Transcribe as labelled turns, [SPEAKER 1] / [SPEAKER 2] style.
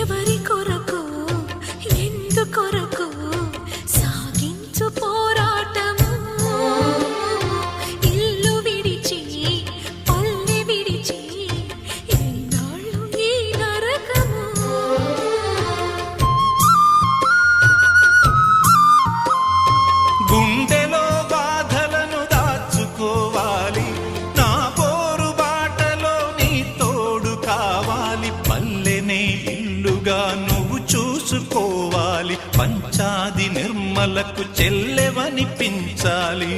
[SPEAKER 1] ఎవరి కొరకు ఎందుకొరకు సాగించు పోరాటము ఇల్లు విడిచి పల్లె విడిచి ఎన్నాళ్ళు ఈ నరకము
[SPEAKER 2] గుండెలో బాధలను దాచుకోవాలి నా పోరు బాటలో నీ తోడు కావాలి పల్లెనే ఇల్లుగా నువ్వు చూసుకోవాలి పంచాది నిర్మలకు చెల్లెవనిపించాలి